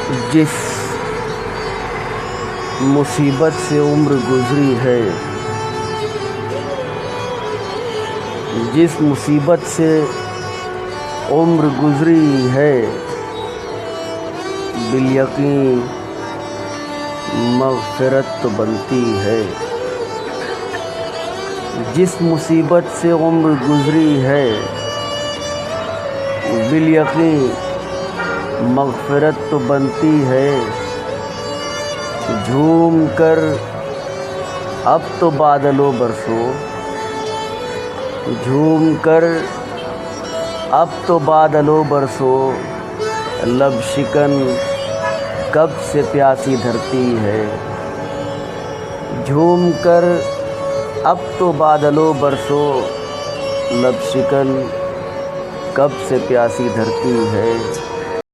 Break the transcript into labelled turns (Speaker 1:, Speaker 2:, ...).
Speaker 1: جس مصیبت سے عمر گزری ہے، جس مصیبت سے عمر گزری ہے، بالیقین مغفرت تو بنتی ہے۔ جس مصیبت سے عمر گزری ہے، بالیقین مغفرت تو بنتی ہے۔ جھوم کر اب تو بادلوں برسو، جھوم کر اب تو بادلوں برسو، لب شکن کب سے پیاسی دھرتی ہے۔ جھوم کر اب تو بادلوں برسو، لب شکن کب سے پیاسی دھرتی ہے۔